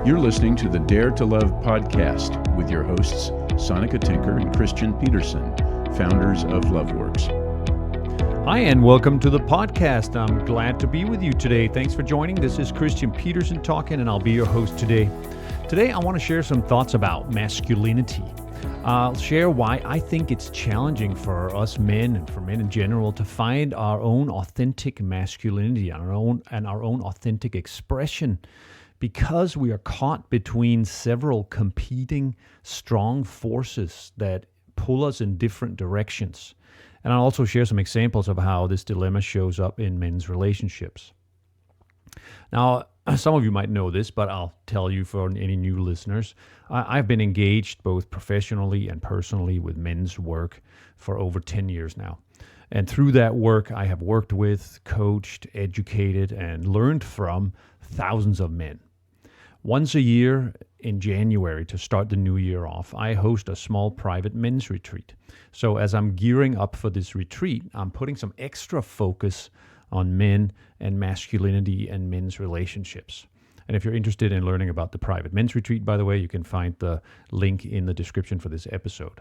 You're listening to the Dare to Love podcast with your hosts, Sonica Tinker and Christian Peterson, founders of LoveWorks. Hi, and welcome to the podcast. I'm glad to be with you today. Thanks for joining. This is Christian Peterson talking, and I'll be your host today. Today, I want to share some thoughts about masculinity. I'll share why I think it's challenging for us men and for men in general to find our own authentic masculinity and our own authentic expression, because we are caught between several competing strong forces that pull us in different directions. And I'll also share some examples of how this dilemma shows up in men's relationships. Now, some of you might know this, but I'll tell you for any new listeners, I've been engaged both professionally and personally with men's work for over 10 years now. And through that work, I have worked with, coached, educated, and learned from thousands of men. Once a year in January, to start the new year off, I host a small private men's retreat. So as I'm gearing up for this retreat, I'm putting some extra focus on men and masculinity and men's relationships. And if you're interested in learning about the private men's retreat, by the way, you can find the link in the description for this episode.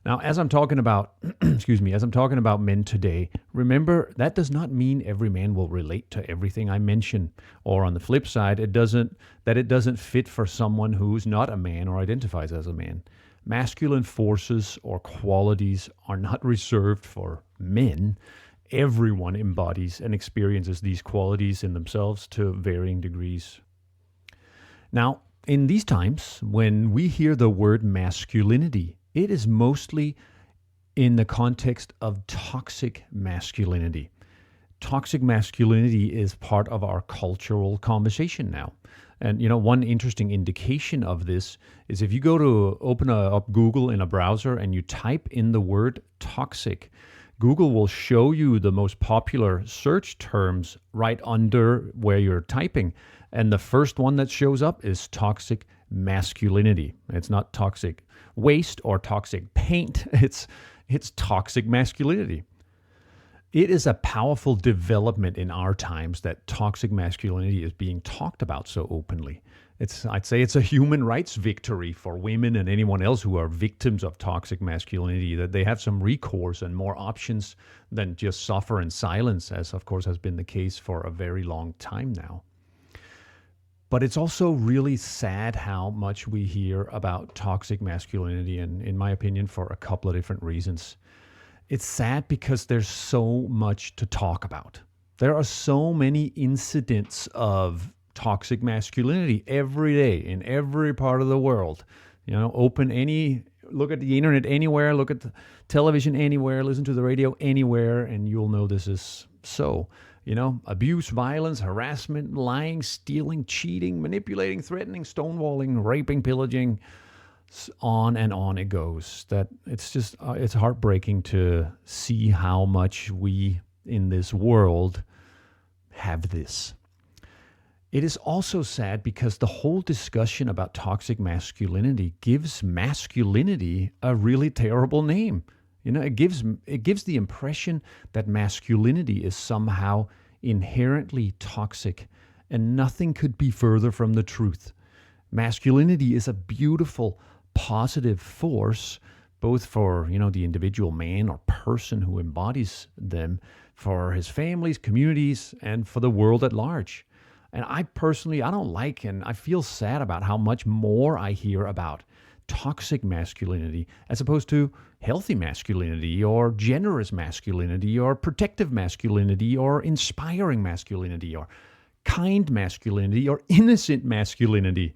Now, as I'm talking about, as I'm talking about men today, remember that does not mean every man will relate to everything I mention. Or on the flip side, it doesn't fit for someone who's not a man or identifies as a man. Masculine forces or qualities are not reserved for men. Everyone embodies and experiences these qualities in themselves to varying degrees. Now, in these times, when we hear the word masculinity, it is mostly in the context of toxic masculinity. Toxic masculinity is part of our cultural conversation now. And, one interesting indication of this is if you go to open up Google in a browser and you type in the word toxic, Google will show you the most popular search terms right under where you're typing. And the first one that shows up is toxic masculinity. It's not toxic waste or toxic paint. It's toxic masculinity. It is a powerful development in our times that toxic masculinity is being talked about so openly. I'd say it's a human rights victory for women and anyone else who are victims of toxic masculinity, that they have some recourse and more options than just suffer in silence, as of course has been the case for a very long time now. But it's also really sad how much we hear about toxic masculinity, and in my opinion, for a couple of different reasons. It's sad because there's so much to talk about. There are so many incidents of toxic masculinity every day in every part of the world. Look at the internet anywhere, look at the television anywhere, listen to the radio anywhere, and you'll know this is so. Abuse, violence, harassment, lying, stealing, cheating, manipulating, threatening, stonewalling, raping, pillaging, on and on it goes. That it's heartbreaking to see how much we in this world have this. It is also sad because the whole discussion about toxic masculinity gives masculinity a really terrible name. It gives the impression that masculinity is somehow inherently toxic, and nothing could be further from the truth. Masculinity is a beautiful, positive force, both for, the individual man or person who embodies them, for his families, communities, and for the world at large. And I don't like, and I feel sad about how much more I hear about toxic masculinity as opposed to healthy masculinity or generous masculinity or protective masculinity or inspiring masculinity or kind masculinity or innocent masculinity.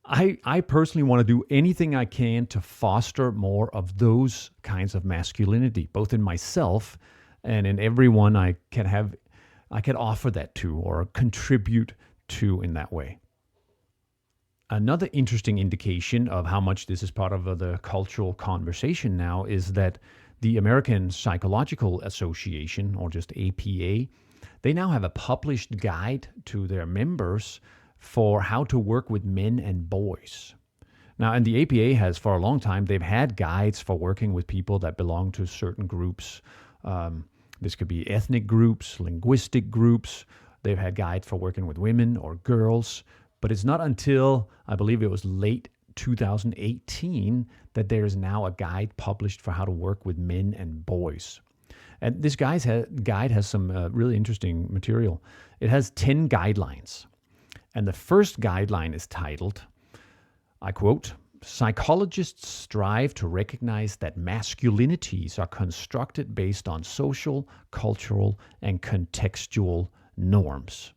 I personally want to do anything I can to foster more of those kinds of masculinity, both in myself and in everyone I can offer that to or contribute to in that way. Another interesting indication of how much this is part of the cultural conversation now is that the American Psychological Association, or just APA, they now have a published guide to their members for how to work with men and boys. Now, and the APA has for a long time, they've had guides for working with people that belong to certain groups. This could be ethnic groups, linguistic groups. They've had guides for working with women or girls. But it's not until, I believe it was late 2018, that there is now a guide published for how to work with men and boys. And this guide has some really interesting material. It has 10 guidelines. And the first guideline is titled, I quote, "Psychologists strive to recognize that masculinities are constructed based on social, cultural, and contextual norms,"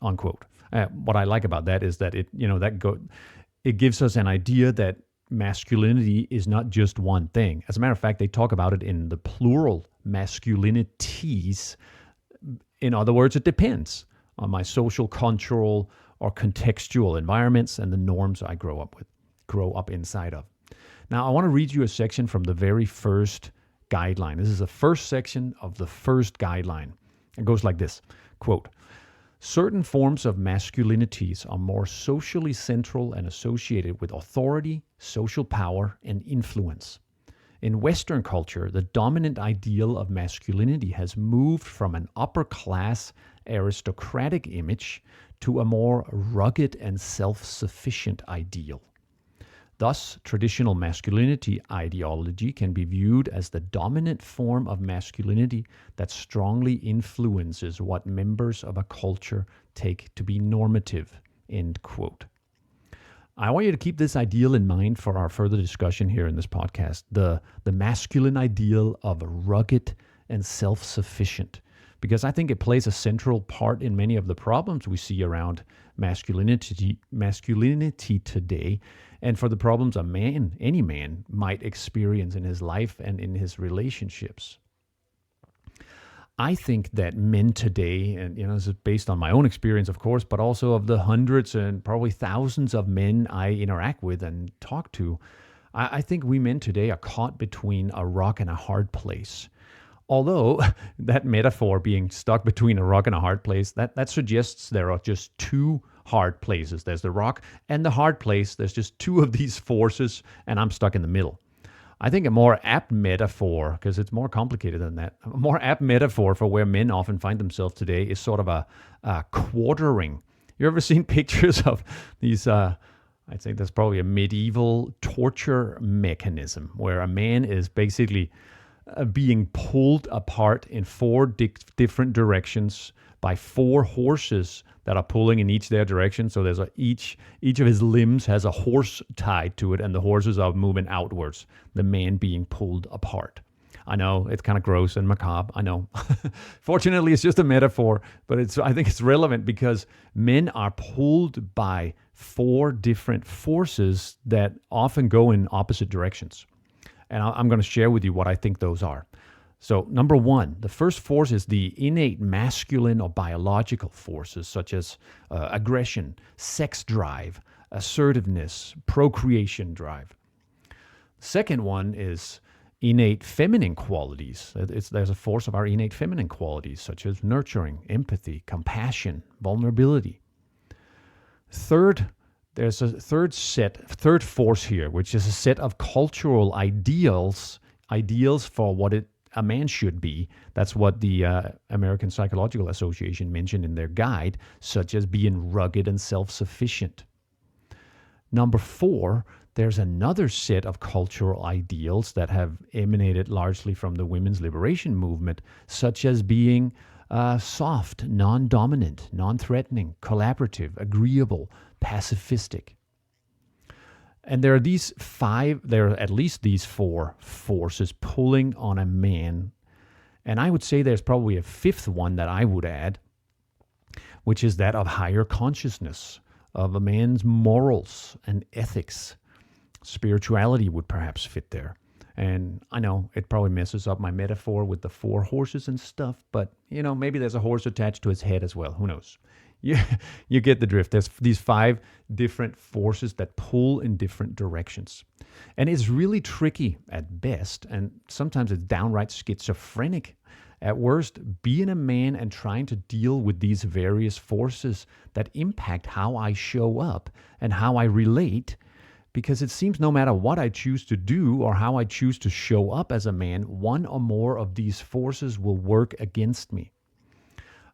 unquote. What I like about that is that it gives us an idea that masculinity is not just one thing. As a matter of fact, they talk about it in the plural, masculinities. In other words, it depends on my social, cultural, or contextual environments and the norms I grow up inside of. Now, I want to read you a section from the very first guideline. This is the first section of the first guideline. It goes like this, quote, "Certain forms of masculinities are more socially central and associated with authority, social power, and influence. In Western culture, the dominant ideal of masculinity has moved from an upper-class aristocratic image to a more rugged and self-sufficient ideal. Thus, traditional masculinity ideology can be viewed as the dominant form of masculinity that strongly influences what members of a culture take to be normative," end quote. I want you to keep this ideal in mind for our further discussion here in this podcast, the masculine ideal of rugged and self-sufficient, because I think it plays a central part in many of the problems we see around masculinity today, and for the problems any man might experience in his life and in his relationships. I think that men today, and this is based on my own experience, of course, but also of the hundreds and probably thousands of men I interact with and talk to, I think we men today are caught between a rock and a hard place. Although that metaphor, being stuck between a rock and a hard place, that suggests there are just two hard places. There's the rock and the hard place. There's just two of these forces, and I'm stuck in the middle. I think a more apt metaphor, because it's more complicated than that, a more apt metaphor for where men often find themselves today is sort of a quartering. You ever seen pictures of these, I'd say that's probably a medieval torture mechanism, where a man is basically being pulled apart in four different directions by four horses that are pulling in each their direction. So there's each of his limbs has a horse tied to it, and the horses are moving outwards, the man being pulled apart. I know, it's kind of gross and macabre, I know. Fortunately, it's just a metaphor, but I think it's relevant because men are pulled by four different forces that often go in opposite directions. And I'm going to share with you what I think those are. So, number one, the first force is the innate masculine or biological forces, such as aggression, sex drive, assertiveness, procreation drive. The second one is innate feminine qualities. There's a force of our innate feminine qualities, such as nurturing, empathy, compassion, vulnerability. Third, there's a third force here, which is a set of cultural ideals for what a man should be. That's what the American Psychological Association mentioned in their guide, such as being rugged and self-sufficient. Number four, there's another set of cultural ideals that have emanated largely from the women's liberation movement, such as being soft, non-dominant, non-threatening, collaborative, agreeable, pacifistic. And there are at least these four forces pulling on a man. And I would say there's probably a fifth one that I would add, which is that of higher consciousness, of a man's morals and ethics. Spirituality would perhaps fit there. And I know it probably messes up my metaphor with the four horses and stuff, but maybe there's a horse attached to his head as well. Who knows? You get the drift. There's these five different forces that pull in different directions. And it's really tricky at best, and sometimes it's downright schizophrenic at worst, being a man and trying to deal with these various forces that impact how I show up and how I relate, because it seems no matter what I choose to do or how I choose to show up as a man, one or more of these forces will work against me.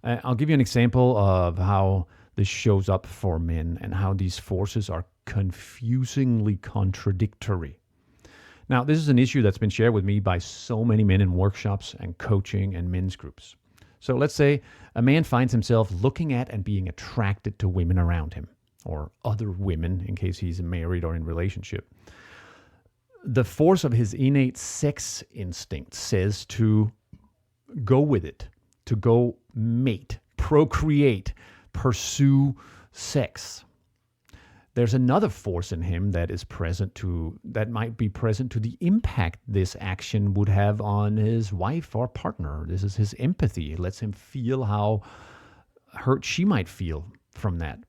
I'll give you an example of how this shows up for men and how these forces are confusingly contradictory. Now, this is an issue that's been shared with me by so many men in workshops and coaching and men's groups. So let's say a man finds himself looking at and being attracted to women around him, or other women in case he's married or in relationship. The force of his innate sex instinct says to go with it, to go mate, procreate, pursue sex. There's another force in him that might be present to the impact this action would have on his wife or partner. This is his empathy. It lets him feel how hurt she might feel from that.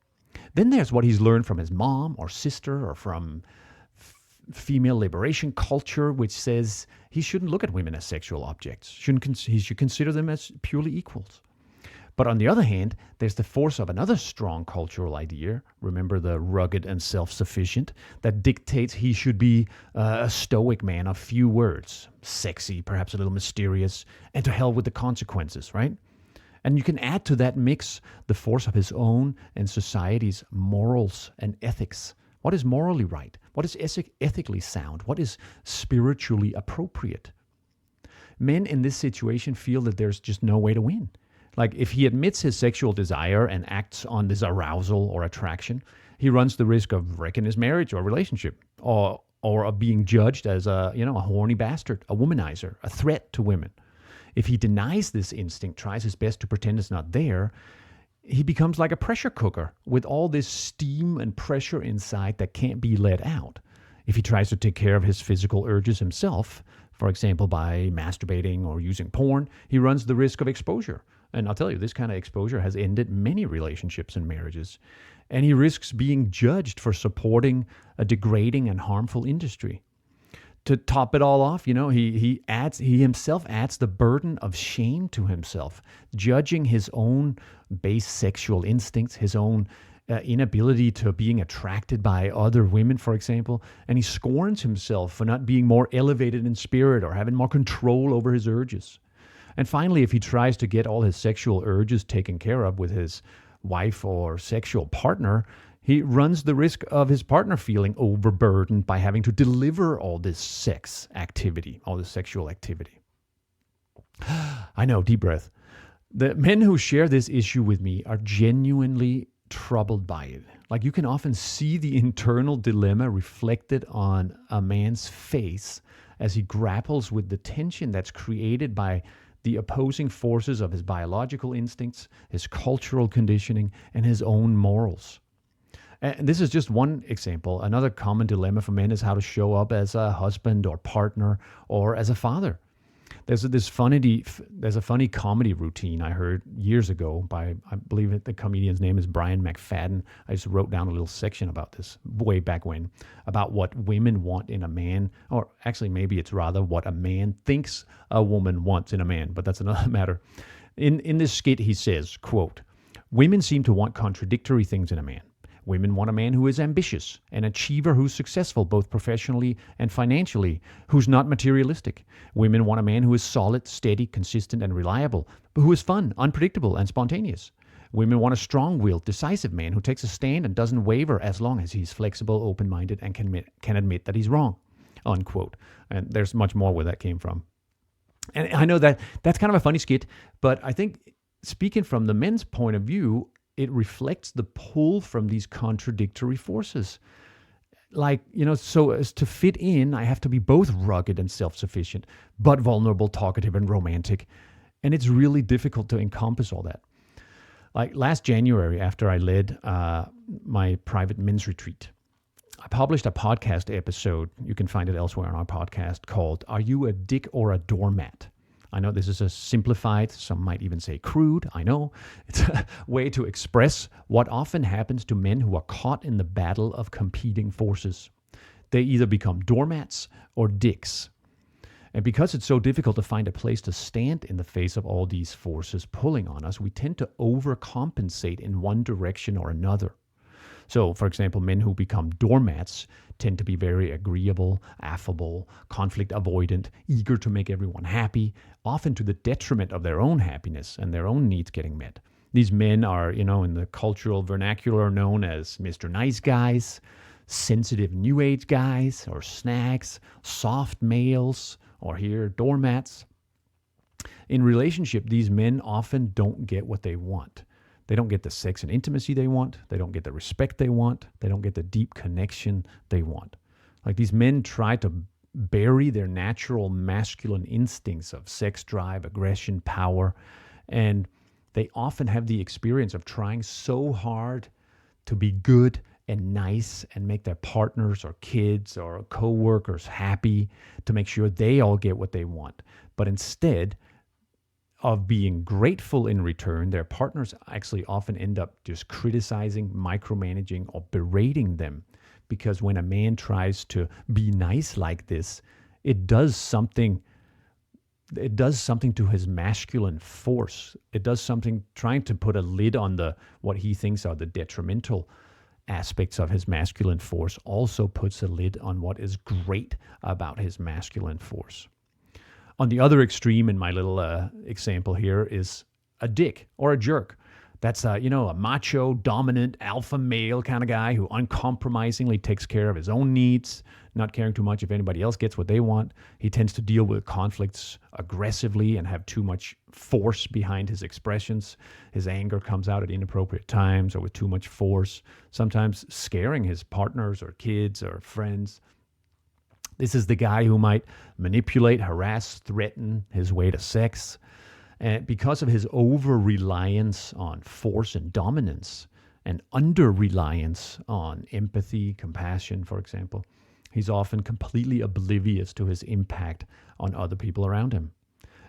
Then there's what he's learned from his mom or sister or from female liberation culture, which says he shouldn't look at women as sexual objects. He should consider them as purely equals. But on the other hand, there's the force of another strong cultural idea, remember the rugged and self-sufficient, that dictates he should be a stoic man of few words, sexy, perhaps a little mysterious, and to hell with the consequences, right? And you can add to that mix the force of his own and society's morals and ethics. What is morally right? What is ethically sound? What is spiritually appropriate? Men in this situation feel that there's just no way to win. Like if he admits his sexual desire and acts on this arousal or attraction, he runs the risk of wrecking his marriage or relationship, or of being judged as a horny bastard, a womanizer, a threat to women. If he denies this instinct, tries his best to pretend it's not there, he becomes like a pressure cooker with all this steam and pressure inside that can't be let out. If he tries to take care of his physical urges himself, for example, by masturbating or using porn, he runs the risk of exposure. And I'll tell you, this kind of exposure has ended many relationships and marriages. And he risks being judged for supporting a degrading and harmful industry. To top it all off, he himself adds the burden of shame to himself, judging his own base sexual instincts, his own inability to being attracted by other women, for example, and he scorns himself for not being more elevated in spirit or having more control over his urges. And finally, if he tries to get all his sexual urges taken care of with his wife or sexual partner, he runs the risk of his partner feeling overburdened by having to deliver all this sex activity, all this sexual activity. I know, deep breath. The men who share this issue with me are genuinely troubled by it. Like you can often see the internal dilemma reflected on a man's face as he grapples with the tension that's created by the opposing forces of his biological instincts, his cultural conditioning, and his own morals. And this is just one example. Another common dilemma for men is how to show up as a husband or partner or as a father. There's a funny comedy routine I heard years ago by, I believe the comedian's name is Brian McFadden. I just wrote down a little section about this way back when, about what women want in a man, or actually maybe it's rather what a man thinks a woman wants in a man, but that's another matter. In this skit, he says, quote, "Women seem to want contradictory things in a man. Women want a man who is ambitious, an achiever who's successful both professionally and financially, who's not materialistic. Women want a man who is solid, steady, consistent, and reliable, but who is fun, unpredictable, and spontaneous. Women want a strong-willed, decisive man who takes a stand and doesn't waver as long as he's flexible, open-minded, and can admit that he's wrong." Unquote. And there's much more where that came from. And I know that's kind of a funny skit, but I think speaking from the men's point of view, it reflects the pull from these contradictory forces. Like, so as to fit in, I have to be both rugged and self-sufficient, but vulnerable, talkative, and romantic. And it's really difficult to encompass all that. Like last January, after I led my private men's retreat, I published a podcast episode, you can find it elsewhere on our podcast, called "Are You a Dick or a Doormat?" I know this is a simplified, some might even say crude, I know. It's a way to express what often happens to men who are caught in the battle of competing forces. They either become doormats or dicks. And because it's so difficult to find a place to stand in the face of all these forces pulling on us, we tend to overcompensate in one direction or another. So, for example, men who become doormats tend to be very agreeable, affable, conflict avoidant, eager to make everyone happy, often to the detriment of their own happiness and their own needs getting met. These men are, in the cultural vernacular known as Mr. Nice Guys, sensitive New Age guys, or snags, soft males, or here, doormats. In relationship, these men often don't get what they want. They don't get the sex and intimacy they want. They don't get the respect they want. They don't get the deep connection they want. Like, these men try to bury their natural masculine instincts of sex drive, aggression, power, and they often have the experience of trying so hard to be good and nice and make their partners or kids or co-workers happy, to make sure they all get what they want. But instead of being grateful in return, their partners actually often end up just criticizing, micromanaging, or berating them. Because when a man tries to be nice like this, it does something to his masculine force. It does something trying to put a lid on what he thinks are the detrimental aspects of his masculine force, also puts a lid on what is great about his masculine force. On the other extreme in my little example here is a dick or a jerk. That's a macho, dominant, alpha male kind of guy who uncompromisingly takes care of his own needs, not caring too much if anybody else gets what they want. He tends to deal with conflicts aggressively and have too much force behind his expressions. His anger comes out at inappropriate times or with too much force, sometimes scaring his partners or kids or friends. This is the guy who might manipulate, harass, threaten his way to sex. And because of his over-reliance on force and dominance and under-reliance on empathy, compassion, for example, he's often completely oblivious to his impact on other people around him.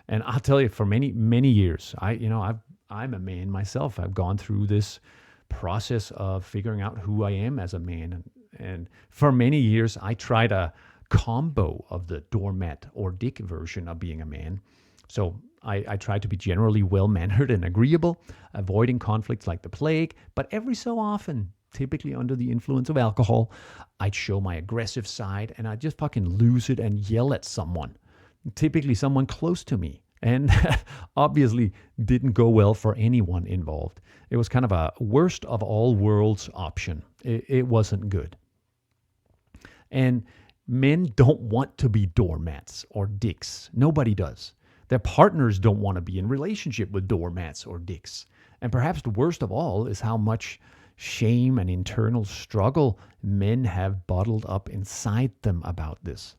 And I'll tell you, for many, many years, I'm a man myself. I've gone through this process of figuring out who I am as a man. And for many years, I tried a combo of the doormat or dick version of being a man. So I tried to be generally well-mannered and agreeable, avoiding conflicts like the plague, but every so often, typically under the influence of alcohol, I'd show my aggressive side and I'd just fucking lose it and yell at someone, typically someone close to me. And obviously didn't go well for anyone involved. It was kind of a worst of all worlds option. It wasn't good. And men don't want to be doormats or dicks. Nobody does. Their partners don't want to be in relationship with doormats or dicks. And perhaps the worst of all is how much shame and internal struggle men have bottled up inside them about this.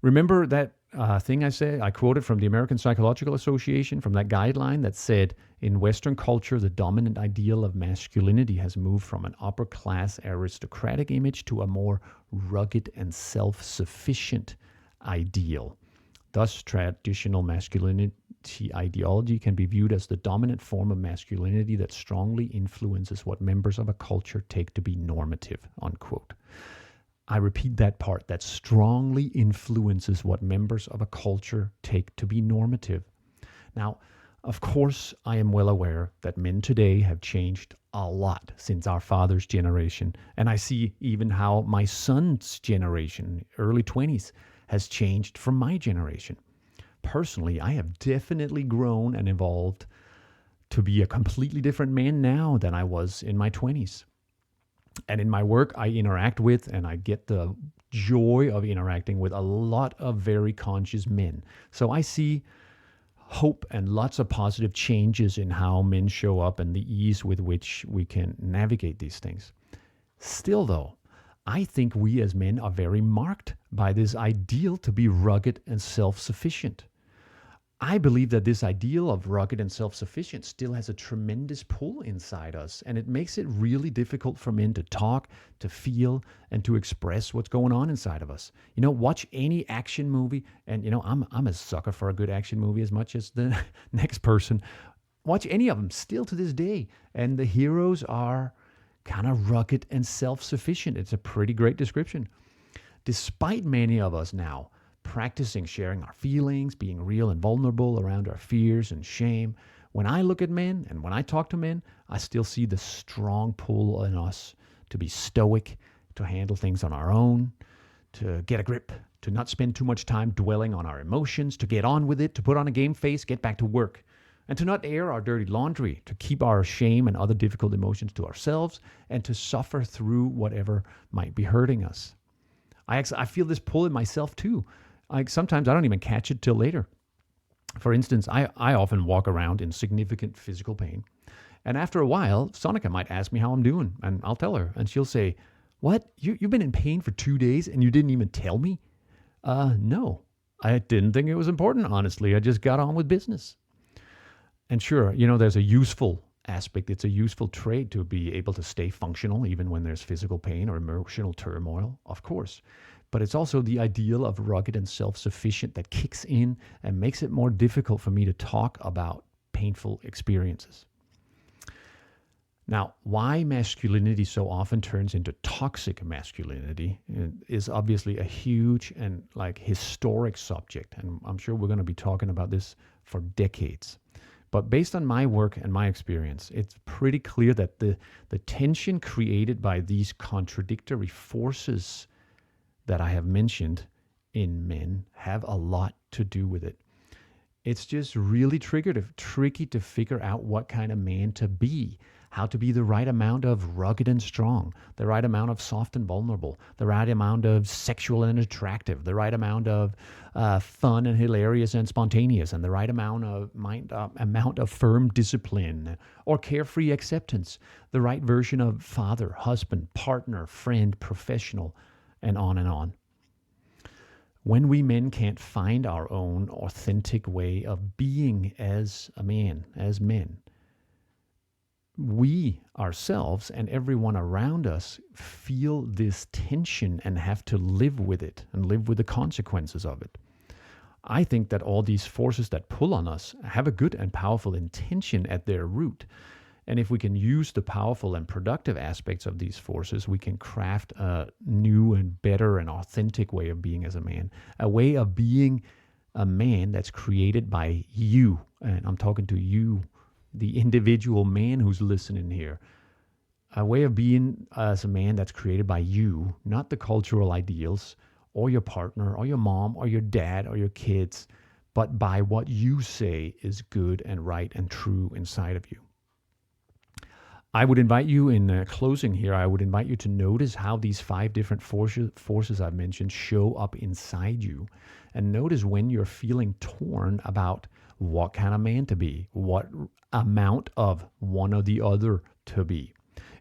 Remember that thing I quoted from the American Psychological Association, from that guideline that said, in Western culture, the dominant ideal of masculinity has moved from an upper-class aristocratic image to a more rugged and self-sufficient ideal. Thus, traditional masculinity ideology can be viewed as the dominant form of masculinity that strongly influences what members of a culture take to be normative, unquote. I repeat that part, that strongly influences what members of a culture take to be normative. Now, of course, I am well aware that men today have changed a lot since our father's generation. And I see even how my son's generation, early 20s, has changed from my generation. Personally, I have definitely grown and evolved to be a completely different man now than I was in my 20s. And in my work, I interact with and I get the joy of interacting with a lot of very conscious men. So I see hope and lots of positive changes in how men show up and the ease with which we can navigate these things. Still, though, I think we as men are very marked by this ideal to be rugged and self-sufficient. I believe that this ideal of rugged and self-sufficient still has a tremendous pull inside us, and it makes it really difficult for men to talk, to feel, and to express what's going on inside of us. Watch any action movie, and I'm a sucker for a good action movie as much as the next person. Watch any of them still to this day, and the heroes are kind of rugged and self-sufficient. It's a pretty great description. Despite many of us now practicing sharing our feelings, being real and vulnerable around our fears and shame, when I look at men and when I talk to men, I still see the strong pull in us to be stoic, to handle things on our own, to get a grip, to not spend too much time dwelling on our emotions, to get on with it, to put on a game face, get back to work. and to not air our dirty laundry, to keep our shame and other difficult emotions to ourselves, and to suffer through whatever might be hurting us. I feel this pull in myself too. Sometimes I don't even catch it till later. For instance, I often walk around in significant physical pain. And after a while, Sonica might ask me how I'm doing, and I'll tell her. And she'll say, "What? You've been in pain for 2 days and you didn't even tell me?" No, I didn't think it was important, honestly. I just got on with business. And sure, there's a useful aspect. It's a useful trait to be able to stay functional even when there's physical pain or emotional turmoil, of course. But it's also the ideal of rugged and self-sufficient that kicks in and makes it more difficult for me to talk about painful experiences. Now, why masculinity so often turns into toxic masculinity is obviously a huge and historic subject. And I'm sure we're going to be talking about this for decades. But based on my work and my experience, it's pretty clear that the tension created by these contradictory forces that I have mentioned in men have a lot to do with it. It's just really tricky to figure out what kind of man to be, how to be the right amount of rugged and strong, the right amount of soft and vulnerable, the right amount of sexual and attractive, the right amount of fun and hilarious and spontaneous, and the right amount of firm discipline or carefree acceptance, the right version of father, husband, partner, friend, professional, and on and on. When we men can't find our own authentic way of being as a man, as men, we ourselves and everyone around us feel this tension and have to live with it and live with the consequences of it. I think that all these forces that pull on us have a good and powerful intention at their root. And if we can use the powerful and productive aspects of these forces, we can craft a new and better and authentic way of being as a man, a way of being a man that's created by you. And I'm talking to you, the individual man who's listening here. A way of being as a man that's created by you, not the cultural ideals or your partner or your mom or your dad or your kids, but by what you say is good and right and true inside of you. I would invite you, in closing here, I would invite you to notice how these 5 different forces I've mentioned show up inside you. And notice when you're feeling torn about what kind of man to be, what amount of one or the other to be.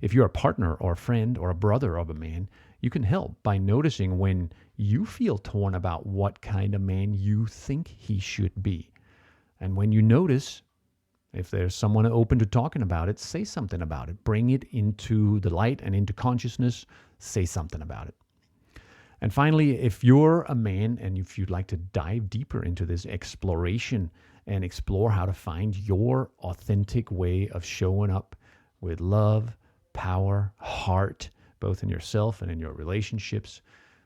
If you're a partner or a friend or a brother of a man, you can help by noticing when you feel torn about what kind of man you think he should be. And when you notice, if there's someone open to talking about it, say something about it. Bring it into the light and into consciousness. Say something about it. And finally, if you're a man and if you'd like to dive deeper into this exploration and explore how to find your authentic way of showing up with love, power, heart, both in yourself and in your relationships,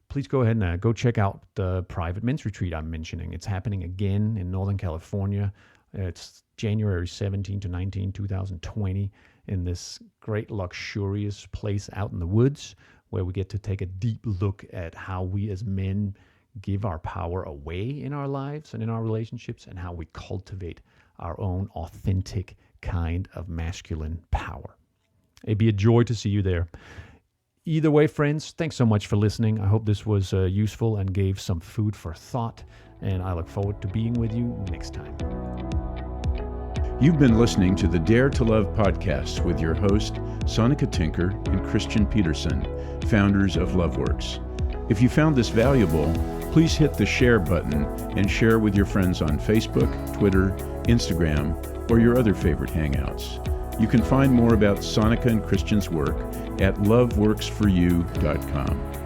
please go ahead and go check out the private men's retreat I'm mentioning. It's happening again in Northern California. It's January 17 to 19, 2020, in this great luxurious place out in the woods where we get to take a deep look at how we as men give our power away in our lives and in our relationships and how we cultivate our own authentic kind of masculine power. It'd be a joy to see you there. Either way, friends, thanks so much for listening. I hope this was useful and gave some food for thought, and I look forward to being with you next time. You've been listening to the Dare to Love podcast with your host, Sonica Tinker and Christian Peterson, founders of LoveWorks. If you found this valuable, please hit the share button and share with your friends on Facebook, Twitter, Instagram, or your other favorite hangouts. You can find more about Sonica and Christian's work at loveworksforyou.com.